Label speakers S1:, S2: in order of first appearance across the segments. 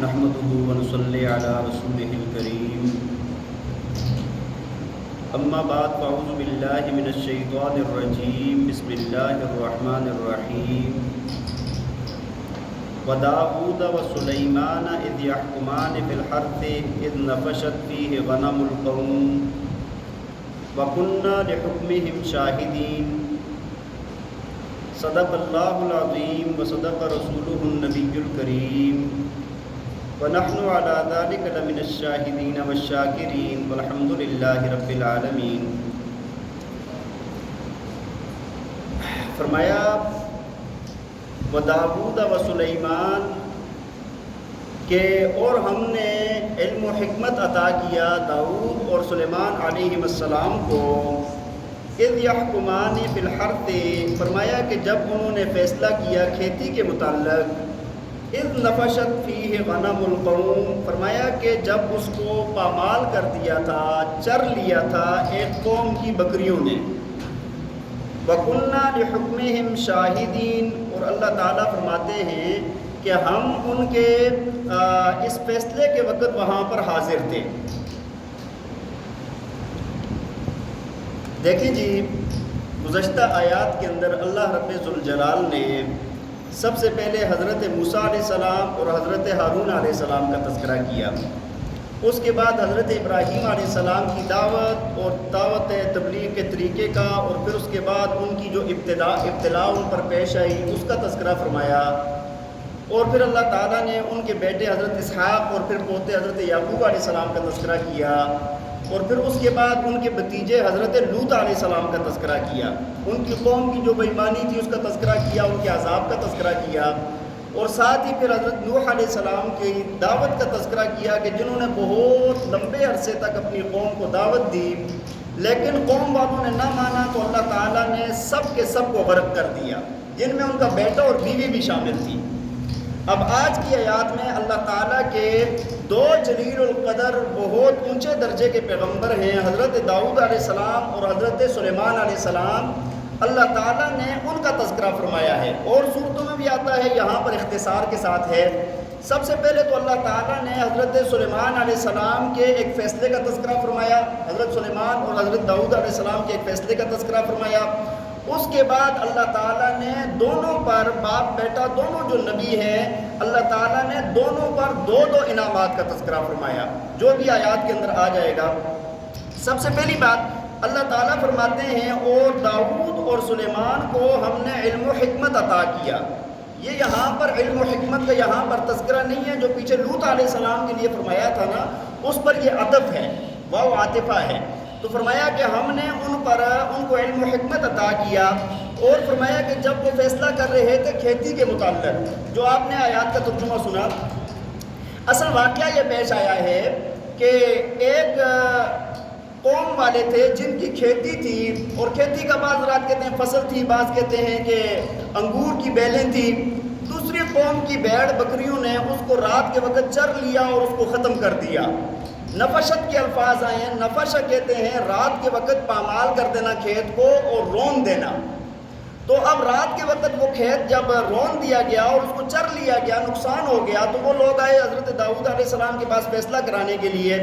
S1: نحمده ونصلي على رسوله الكريم اما بعد فاعوذ باللہ من الشیطان الرجیم بسم اللہ الرحمن الرحیم وداؤد وسلیمان اذ یحکمان فی الحرث اذ نفشت فیہ غنم القوم وکننا لحکمہم شاہدین صدق اللہ العظیم وصدق رسولہ النبی الکریم ونحن على ذلك لمن الشاہدین والشاکرین والحمد للہ رب العالمین۔ فرمایا وداؤد و سلیمان کہ اور ہم نے علم و حکمت عطا کیا داؤد اور سلیمان علیہ السلام کو، اذ یحکمان فی الحرث، فرمایا کہ جب انہوں نے فیصلہ کیا کھیتی کے متعلق، اذ نفشت فیہ غنم القوم، فرمایا کہ جب اس کو پامال کر دیا تھا، چر لیا تھا ایک قوم کی بکریوں نے، وَكُنَّا لِحُكْمِهِمْ شَاہِدِينَ، اور اللہ تعالیٰ فرماتے ہیں کہ ہم ان کے اس فیصلے کے وقت وہاں پر حاضر تھے۔ دیکھیں جی، گزشتہ آیات کے اندر اللہ رب ذوالجلال نے سب سے پہلے حضرت موسیٰ علیہ السلام اور حضرت ہارون علیہ السلام کا تذکرہ کیا، اس کے بعد حضرت ابراہیم علیہ السلام کی دعوت اور دعوت تبلیغ کے طریقے کا، اور پھر اس کے بعد ان کی جو ابتلا ان پر پیش آئی اس کا تذکرہ فرمایا، اور پھر اللہ تعالیٰ نے ان کے بیٹے حضرت اسحاق اور پھر پوتے حضرت یعقوب علیہ السلام کا تذکرہ کیا، اور پھر اس کے بعد ان کے بھتیجے حضرت لوط علیہ السلام کا تذکرہ کیا، ان کی قوم کی جو بے ایمانی تھی اس کا تذکرہ کیا، ان کے عذاب کا تذکرہ کیا، اور ساتھ ہی پھر حضرت نوح علیہ السلام کی دعوت کا تذکرہ کیا کہ جنہوں نے بہت لمبے عرصے تک اپنی قوم کو دعوت دی، لیکن قوم والوں نے نہ مانا تو اللہ تعالیٰ نے سب کے سب کو غرق کر دیا، جن میں ان کا بیٹا اور بیوی بھی شامل تھی۔ اب آج کی آیات میں اللہ تعالیٰ کے دو جلیل القدر بہت اونچے درجے کے پیغمبر ہیں، حضرت داؤد علیہ السلام اور حضرت سلیمان علیہ السلام، اللہ تعالیٰ نے ان کا تذکرہ فرمایا ہے، اور صورتوں میں بھی آتا ہے، یہاں پر اختصار کے ساتھ ہے۔ سب سے پہلے تو اللہ تعالیٰ نے حضرت سلیمان علیہ السلام کے ایک فیصلے کا تذکرہ فرمایا، حضرت سلیمان اور حضرت داؤد علیہ السلام کے ایک فیصلے کا تذکرہ فرمایا، اس کے بعد اللہ تعالیٰ نے دونوں پر، باپ بیٹا دونوں جو نبی ہیں، اللہ تعالیٰ نے دونوں پر دو انعامات کا تذکرہ فرمایا، جو بھی آیات کے اندر آ جائے گا۔ سب سے پہلی بات اللہ تعالیٰ فرماتے ہیں اور داؤد اور سلیمان کو ہم نے علم و حکمت عطا کیا۔ یہ یہاں پر علم و حکمت کا یہاں پر تذکرہ نہیں ہے، جو پیچھے لوط علیہ السلام کے لیے فرمایا تھا نا، اس پر یہ عطف ہے، واو عاطفہ ہے، تو فرمایا کہ ہم نے ان کو علم و حکمت عطا کیا، اور فرمایا کہ جب وہ فیصلہ کر رہے تھے کھیتی کے متعلق، جو آپ نے آیات کا ترجمہ سنا، اصل واقعہ یہ پیش آیا ہے کہ ایک قوم والے تھے جن کی کھیتی تھی، اور کھیتی کا بعض رات کہتے ہیں فصل تھی، بعض کہتے ہیں کہ انگور کی بیلیں تھی، دوسری قوم کی بھیڑ بکریوں نے اس کو رات کے وقت چر لیا اور اس کو ختم کر دیا۔ نفشت کے الفاظ آئے ہیں، نفش کہتے ہیں رات کے وقت پامال کر دینا کھیت کو اور رون دینا، تو اب رات کے وقت وہ کھیت جب رون دیا گیا اور اس کو چر لیا گیا، نقصان ہو گیا، تو وہ لوگ آئے حضرت داؤد علیہ السلام کے پاس فیصلہ کرانے کے لیے۔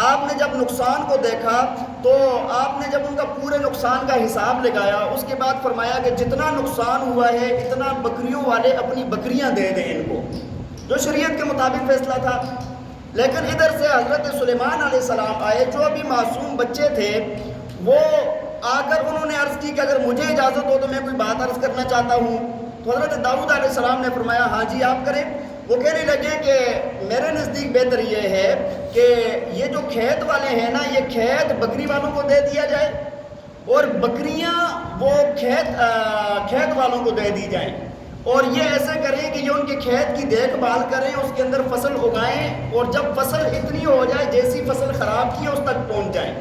S1: آپ نے جب نقصان کو دیکھا تو آپ نے جب ان کا پورے نقصان کا حساب لگایا، اس کے بعد فرمایا کہ جتنا نقصان ہوا ہے اتنا بکریوں والے اپنی بکریاں دے دیں ان کو، جو شریعت کے مطابق فیصلہ تھا۔ لیکن ادھر سے حضرت سلیمان علیہ السلام آئے، جو ابھی معصوم بچے تھے، وہ آ کر انہوں نے عرض کی کہ اگر مجھے اجازت ہو تو میں کوئی بات عرض کرنا چاہتا ہوں۔ تو حضرت داؤد علیہ السلام نے فرمایا ہاں جی آپ کریں۔ وہ کہنے لگے کہ میرے نزدیک بہتر یہ ہے کہ یہ جو کھیت والے ہیں نا، یہ کھیت بکری والوں کو دے دیا جائے، اور بکریاں وہ کھیت والوں کو دے دی جائیں، اور یہ ایسے کریں کہ یہ ان کے کھیت کی دیکھ بھال کریں، اس کے اندر فصل اگائیں، اور جب فصل اتنی ہو جائے جیسی فصل خراب کی ہے اس تک پہنچ جائیں،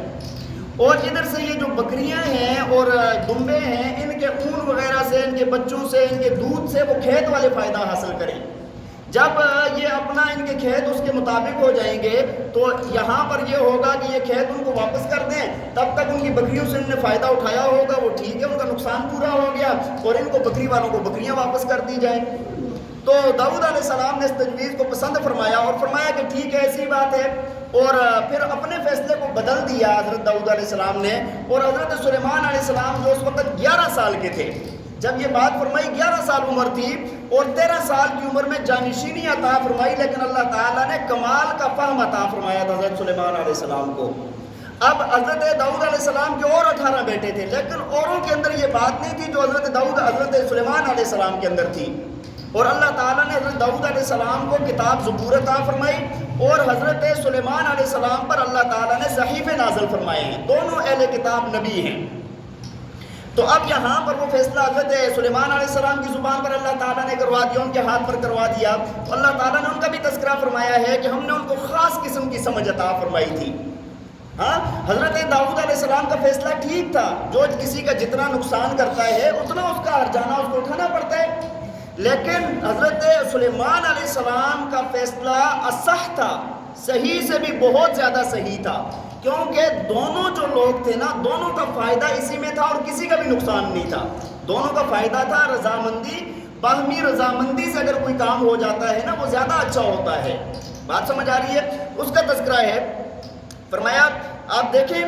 S1: اور ادھر سے یہ جو بکریاں ہیں اور دمبے ہیں، ان کے اون وغیرہ سے، ان کے بچوں سے، ان کے دودھ سے وہ کھیت والے فائدہ حاصل کریں۔ جب یہ اپنا ان کے کھیت اس کے مطابق ہو جائیں گے تو یہاں پر یہ ہوگا کہ یہ کھیت ان کو واپس کر دیں، تب تک ان کی بکریوں سے انہوں نے فائدہ اٹھایا ہوگا، وہ ٹھیک ہے، ان کا نقصان پورا ہو گیا، اور ان کو بکری والوں کو بکریاں واپس کر دی جائیں۔ تو داؤد علیہ السلام نے اس تجویز کو پسند فرمایا اور فرمایا کہ ٹھیک ہے ایسی بات ہے، اور پھر اپنے فیصلے کو بدل دیا حضرت داؤد علیہ السلام نے، اور حضرت سلیمان علیہ السلام جو اس وقت 11 سال کے تھے، جب یہ بات فرمائی 11 سال عمر تھی اور 13 سال کی عمر میں جانشینی عطا فرمائی، لیکن اللہ تعالیٰ نے کمال کا فہم عطا فرمایا تھا حضرت سلیمان علیہ السلام کو۔ اب حضرت داؤد علیہ السلام کے اور 18 بیٹے تھے، لیکن اوروں کے اندر یہ بات نہیں تھی جو حضرت سلیمان علیہ السلام کے اندر تھی، اور اللہ تعالیٰ نے حضرت داؤد علیہ السلام کو کتاب زبور عطا فرمائی، اور حضرت سلیمان علیہ السلام پر اللہ تعالیٰ نے صحیفے نازل فرمائے ہیں، دونوں اہل کتاب نبی ہیں۔ تو اب یہاں پر وہ فیصلہ حضرت سلیمان علیہ السلام کی زبان پر اللہ تعالیٰ نے کروا دیا، ان کے ہاتھ پر کروا دیا۔ اللہ تعالیٰ نے ان کا بھی تذکرہ فرمایا ہے کہ ہم نے ان کو خاص قسم کی سمجھ عطا فرمائی تھی۔ ہاں، حضرت داؤد علیہ السلام کا فیصلہ ٹھیک تھا، جو کسی کا جتنا نقصان کرتا ہے اتنا اس کا ہرجانہ اس کو اٹھانا پڑتا ہے، لیکن حضرت سلیمان علیہ السلام کا فیصلہ اصح تھا، صحیح سے بھی بہت زیادہ صحیح تھا، کیونکہ دونوں جو لوگ تھے نا، دونوں کا فائدہ اسی میں تھا اور کسی کا بھی نقصان نہیں تھا، دونوں کا فائدہ تھا رضامندی، باہمی رضامندی سے اگر کوئی کام ہو جاتا ہے نا وہ زیادہ اچھا ہوتا ہے۔ بات سمجھ آ رہی ہے؟ اس کا تذکرہ ہے، فرمایا آپ دیکھیں،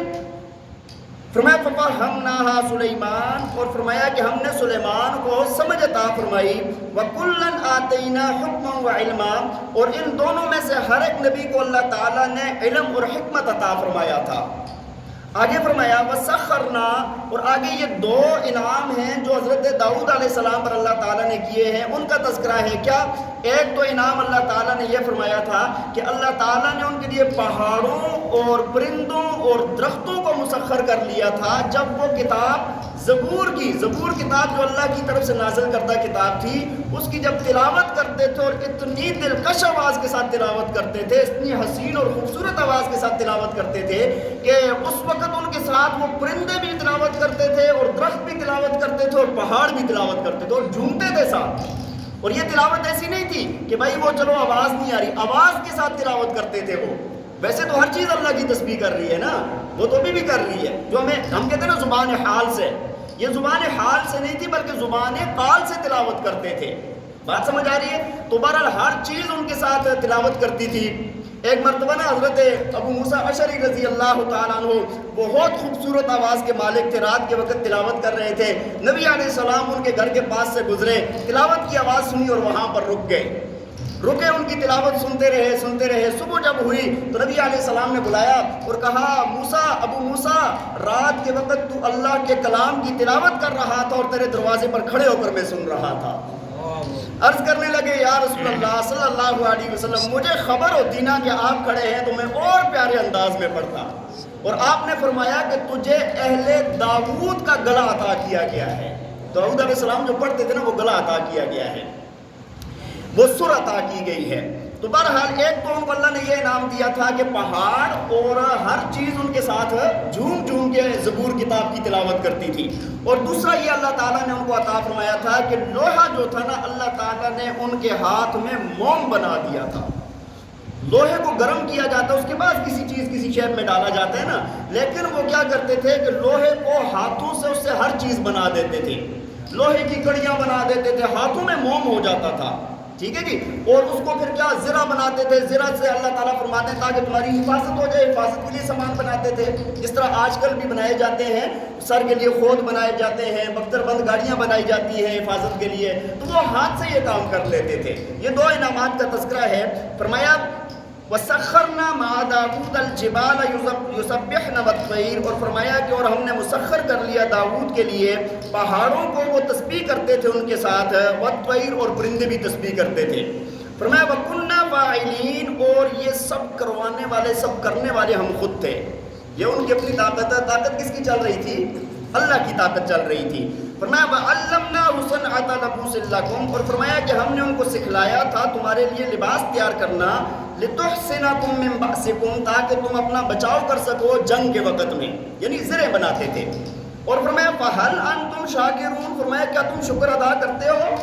S1: فرمایا فَفَهَّمْنَاهَا سُلَيْمَانَ، اور فرمایا کہ ہم نے سلیمان کو سمجھ عطا فرمائی، وَكُلًّا آتَيْنَا حُكْمًا وَعِلْمًا، اور ان دونوں میں سے ہر ایک نبی کو اللہ تعالیٰ نے علم اور حکمت عطا فرمایا تھا۔ آگے فرمایا وَسَخَّرْنَا، اور آگے یہ دو انعام ہیں جو حضرت داؤد علیہ السلام پر اللہ تعالیٰ نے کیے ہیں، ان کا تذکرہ ہے۔ کیا؟ ایک تو انعام اللہ تعالیٰ نے یہ فرمایا تھا کہ اللہ تعالیٰ نے ان کے لیے پہاڑوں اور پرندوں اور درختوں کو مسخر کر لیا تھا جب وہ کتاب زبور کتاب جو اللہ کی طرف سے نازل کردہ کتاب تھی، اس کی جب تلاوت کرتے تھے اور اتنی دلکش آواز کے ساتھ تلاوت کرتے تھے، اتنی حسین اور خوبصورت آواز کے ساتھ تلاوت کرتے تھے کہ اس وقت ان کے ساتھ وہ پرندے بھی تلاوت کرتے تھے اور درخت بھی تلاوت کرتے تھے اور پہاڑ بھی تلاوت کرتے تھے اور جھومتے تھے ساتھ۔ اور یہ تلاوت ایسی نہیں تھی کہ بھائی وہ چلو آواز نہیں آ رہی، آواز کے ساتھ تلاوت کرتے تھے وہ۔ ویسے تو ہر چیز اللہ کی تسبیح کر رہی ہے نا، وہ تو بھی کر رہی ہے، جو ہم کہتے ہیں نا زبان حال سے، یہ زبان حال سے نہیں تھی بلکہ زبان قال سے تلاوت کرتے تھے۔ بات سمجھ آ رہی ہے؟ تو بہرحال ہر چیز ان کے ساتھ تلاوت کرتی تھی۔ ایک مرتبہ نا حضرت ابو موسیٰ اشعری رضی اللہ تعالیٰ عنہ بہت خوبصورت آواز کے مالک تھے، رات کے وقت تلاوت کر رہے تھے، نبی علیہ السلام ان کے گھر کے پاس سے گزرے، تلاوت کی آواز سنی اور وہاں پر رکے ان کی تلاوت سنتے رہے۔ صبح جب ہوئی تو نبی علیہ السلام نے بلایا اور کہا ابو موسیٰ، رات کے وقت تو اللہ کے کلام کی تلاوت کر رہا تھا اور تیرے دروازے پر کھڑے ہو کر میں سن رہا تھا۔ عرض کرنے لگے یا رسول اللہ صلی اللہ علیہ وسلم، مجھے خبر ہوتی نا کہ آپ کھڑے ہیں تو میں اور پیارے انداز میں پڑھتا، اور آپ نے فرمایا کہ تجھے اہل داؤد کا گلا عطا کیا گیا ہے۔ داؤد علیہ السلام جو پڑھتے تھے نا وہ گلا عطا کیا گیا ہے، وہ سر عطا کی گئی ہے۔ تو بہرحال ایک تو ان کو اللہ نے یہ انعام دیا تھا کہ پہاڑ اور ہر چیز ان کے ساتھ جھوم کے زبور کتاب کی تلاوت کرتی تھی، اور دوسرا یہ اللہ تعالیٰ نے ان کو عطا فرمایا تھا کہ لوہا جو تھا نا، اللہ تعالیٰ نے ان کے ہاتھ میں موم بنا دیا تھا۔ لوہے کو گرم کیا جاتا ہے، اس کے بعد کسی شیپ میں ڈالا جاتا ہے نا، لیکن وہ کیا کرتے تھے کہ لوہے کو ہاتھوں سے اس سے ہر چیز بنا دیتے تھے، لوہے کی کڑیاں بنا دیتے تھے، ہاتھوں میں موم ہو جاتا تھا، ٹھیک ہے جی، اور اس کو پھر کیا زرہ بناتے تھے، زرہ سے اللہ تعالیٰ فرماتے ہیں تاکہ تمہاری حفاظت ہو جائے، حفاظت کے لیے سامان بناتے تھے، جس طرح آج کل بھی بنائے جاتے ہیں، سر کے لیے خود بنائے جاتے ہیں، بختر بند گاڑیاں بنائی جاتی ہیں حفاظت کے لیے، تو وہ ہاتھ سے یہ کام کر لیتے تھے۔ یہ دو انعامات کا تذکرہ ہے۔ فرمایا وَسَخَّرْنَا مَعَ دَاوُودَ الْجِبَالَ يُسَبِّحْنَ وَالطَّيْرَ، اور فرمایا کہ اور ہم نے مسخر کر لیا داؤد کے لیے پہاڑوں کو، وہ تسبیح کرتے تھے ان کے ساتھ، وَالطَّيْرَ، اور پرندے بھی تسبیح کرتے تھے۔ فرمایا وَكُنَّا فَاعِلِينَ، اور یہ سب کروانے والے، سب کرنے والے ہم خود تھے۔ یہ ان کی اپنی طاقت کس کی چل رہی تھی؟ اللہ کی طاقت چل رہی تھی۔ فرمایا وَعَلَّمْنَاهُ صَنْعَةَ لَبُوسٍ لَكُمْ، اور فرمایا کہ ہم نے ان کو سکھلایا تھا تمہارے لیے لباس تیار کرنا، لِتُحْصِنَكُم مِّن بَأْسِكُمْ، تاکہ تم اپنا بچاؤ کر سکو جنگ کے وقت میں، یعنی زرے بناتے تھے۔ اور فرمایا فَهَلْ أَنْتُمْ شَاكِرُونَ، فرمایا کیا تم شکر ادا کرتے ہو؟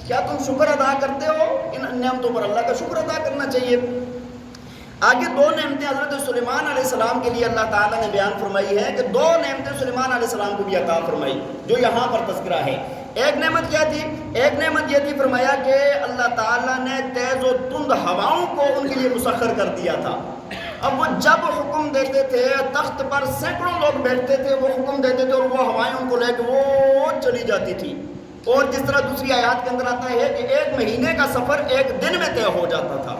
S1: کیا تم شکر ادا کرتے ہو؟ ان نعمتوں پر اللہ کا شکر ادا کرنا چاہیے۔ آگے دو نعمتیں حضرت سلیمان علیہ السلام کے لیے اللہ تعالیٰ نے بیان فرمائی ہے کہ دو نعمتیں سلیمان علیہ السلام کو بھی عطا فرمائی جو یہاں پر تذکرہ ہے۔ ایک نعمت کیا تھی؟ ایک نعمت یہ تھی فرمایا کہ اللہ تعالیٰ نے تیز و تند ہواؤں کو ان کے لیے مسخر کر دیا تھا۔ اب وہ جب حکم دیتے تھے تخت پر سینکڑوں لوگ بیٹھتے تھے، وہ حکم دیتے تھے اور وہ ہوائیں ان کو لے کے وہ چلی جاتی تھی۔ اور جس طرح دوسری آیات کے اندر آتا ہے کہ 1 مہینے کا سفر 1 دن میں طے ہو جاتا تھا،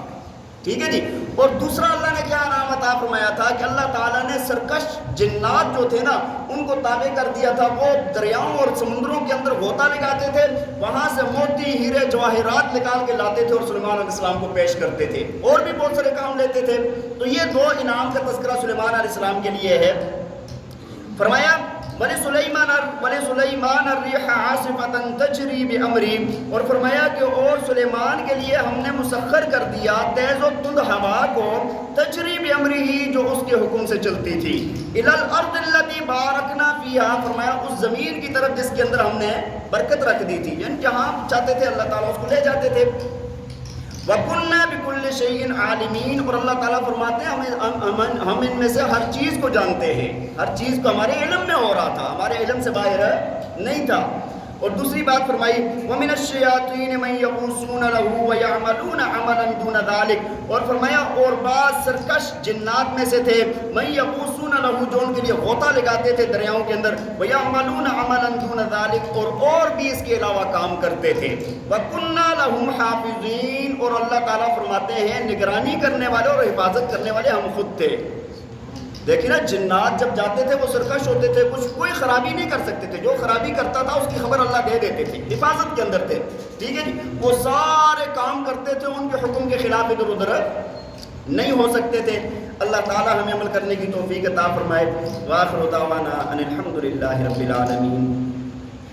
S1: ٹھیک ہے جی۔ اور دوسرا اللہ نے کیا انعام عطا فرمایا تھا کہ اللہ تعالیٰ نے سرکش جنات جو تھے نا ان کو تابع کر دیا تھا، وہ دریاؤں اور سمندروں کے اندر غوطہ لگاتے تھے، وہاں سے موتی ہیرے جواہرات نکال کے لاتے تھے اور سلیمان علیہ السلام کو پیش کرتے تھے، اور بھی بہت سارے کام لیتے تھے۔ تو یہ 2 انعام کا تذکرہ سلیمان علیہ السلام کے لیے ہے۔ فرمایا وَلِسُلَيْمَانَ الرِّيحَ عَاصِفَةً تَجْرِي بِأَمْرِهِ، اور فرمایا کہ اور سلیمان کے لیے ہم نے مسخر کر دیا تیز و تند ہوا کو، تجری بِأَمْرِهِ جو اس کے حکم سے چلتی تھی، إِلَى الْأَرْضِ الَّتِي بَارَكْنَا فِيهَا، فرمایا اس زمین کی طرف جس کے اندر ہم نے برکت رکھ دی تھی، یعنی جہاں چاہتے تھے اللہ تعالیٰ اس کو لے جاتے تھے۔ وَكُنَّا بِكُلِّ شَيْءٍ عَالِمِينَ، اور اللہ تعالیٰ فرماتے ہیں ہم ان میں سے ہر چیز کو جانتے ہیں، ہر چیز کو ہمارے علم میں ہو رہا تھا، ہمارے علم سے باہر نہیں تھا۔ اور دوسری بات فرمائی وَمِنَ الشَّيَاطِينِ مَن يَغُوصُونَ لَهُ وَيَعْمَلُونَ عَمَلًا دُونَ ذَلِكَ، اور فرمایا اور بعض سرکش جنات میں سے تھے مَن يَغُوصُونَ لَهُ جو ان کے لیے غوطہ لگاتے تھے دریاؤں کے اندر، وَيَعْمَلُونَ عَمَلًا دُونَ ذَلِكَ اور بھی اس کے علاوہ کام کرتے تھے۔ وَكُنَّا لَهُمْ حَافِظِينَ، اور اللہ تعالیٰ فرماتے ہیں نگرانی کرنے والے اور حفاظت کرنے والے ہم خود تھے۔ دیکھیں نا جنات جب جاتے تھے وہ سرکش ہوتے تھے، کوئی خرابی نہیں کر سکتے تھے، جو خرابی کرتا تھا اس کی خبر اللہ دے دیتے تھے، حفاظت کے اندر تھے، ٹھیک ہے جی۔ وہ سارے کام کرتے تھے، ان کے حکم کے خلاف ادھر ادھر نہیں ہو سکتے تھے۔ اللہ تعالیٰ ہمیں عمل کرنے کی توفیق عطا فرمائے۔ وآخر دعوانا ان الحمد للہ رب العالمین۔